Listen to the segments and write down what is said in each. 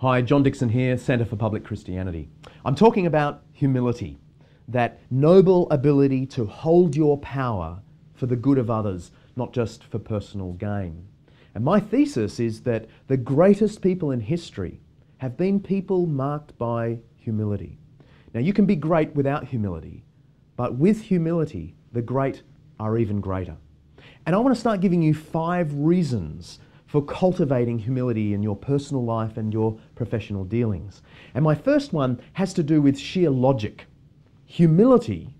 Hi, John Dickson here, Centre for Public Christianity. I'm talking about humility, that noble ability to hold your power for the good of others, not just for personal gain. And my thesis is that the greatest people in history have been people marked by humility. Now, you can be great without humility, but with humility, the great are even greater. And I want to start giving you 5 reasons for cultivating humility in your personal life and your professional dealings. And my first one has to do with sheer logic. Humility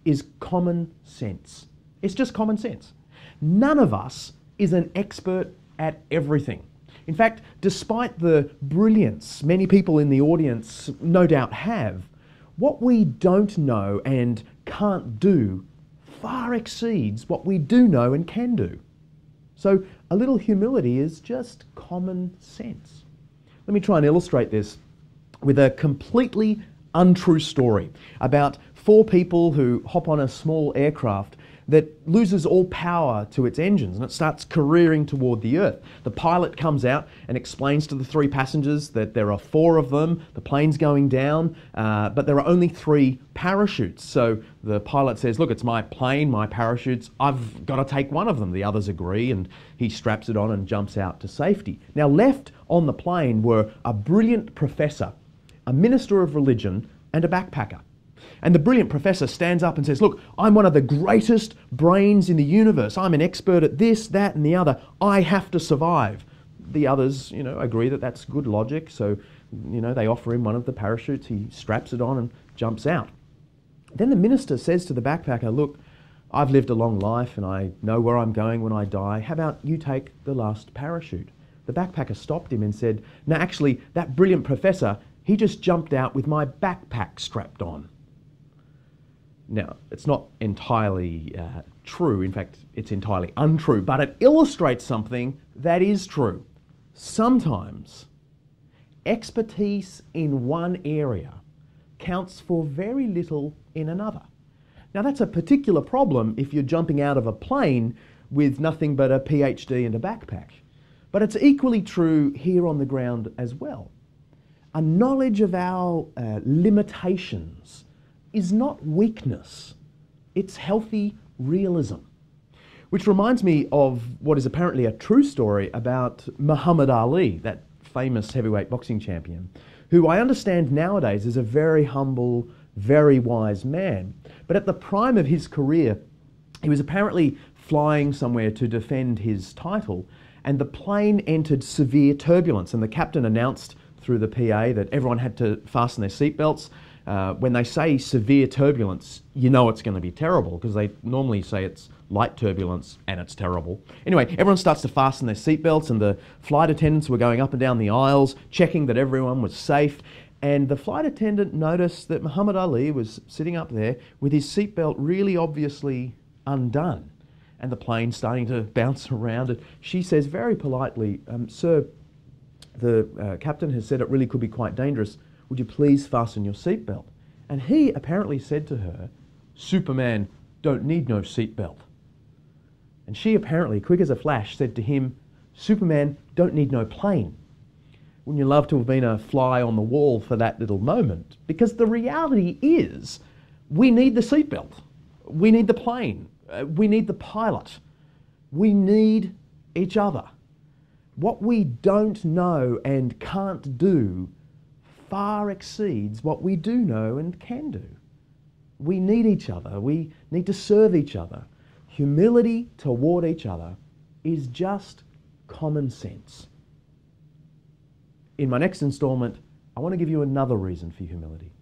is common sense. It's just common sense. None of us is an expert at everything. In fact, despite the brilliance many people in the audience no doubt have, what we don't know and can't do far exceeds what we do know and can do. So a little humility is just common sense. Let me try and illustrate this with a completely untrue story about 4 people who hop on a small aircraft that loses all power to its engines and it starts careering toward the earth. The pilot comes out and explains to the 3 passengers that there are 4 of them, the plane's going down, but there are only 3 parachutes. So the pilot says, look, it's my plane, my parachutes, I've got to take one of them. The others agree and he straps it on and jumps out to safety. Now, left on the plane were a brilliant professor, a minister of religion and a backpacker. And the brilliant professor stands up and says, look, I'm one of the greatest brains in the universe. I'm an expert at this, that, and the other. I have to survive. The others, agree that that's good logic. So, they offer him one of the parachutes. He straps it on and jumps out. Then the minister says to the backpacker, look, I've lived a long life and I know where I'm going when I die. How about you take the last parachute? The backpacker stopped him and said, no, actually, that brilliant professor, he just jumped out with my backpack strapped on. Now, it's not entirely true. In fact, it's entirely untrue, but it illustrates something that is true. Sometimes expertise in one area counts for very little in another. Now, that's a particular problem if you're jumping out of a plane with nothing but a PhD and a backpack. But it's equally true here on the ground as well. A knowledge of our limitations is not weakness, it's healthy realism. Which reminds me of what is apparently a true story about Muhammad Ali, that famous heavyweight boxing champion, who I understand nowadays is a very humble, very wise man. But at the prime of his career, he was apparently flying somewhere to defend his title, and the plane entered severe turbulence, and the captain announced through the PA that everyone had to fasten their seatbelts. When they say severe turbulence, you know it's going to be terrible because they normally say it's light turbulence and it's terrible. Anyway, everyone starts to fasten their seatbelts and the flight attendants were going up and down the aisles, checking that everyone was safe. And the flight attendant noticed that Muhammad Ali was sitting up there with his seatbelt really obviously undone and the plane starting to bounce around. And she says very politely, sir, the captain has said it really could be quite dangerous. Would you please fasten your seatbelt? And he apparently said to her, Superman don't need no seatbelt. And she apparently, quick as a flash, said to him, Superman don't need no plane. Wouldn't you love to have been a fly on the wall for that little moment? Because the reality is, we need the seatbelt. We need the plane. We need the pilot. We need each other. What we don't know and can't do far exceeds what we do know and can do. We need each other. We need to serve each other. Humility toward each other is just common sense. In my next installment, I want to give you another reason for humility.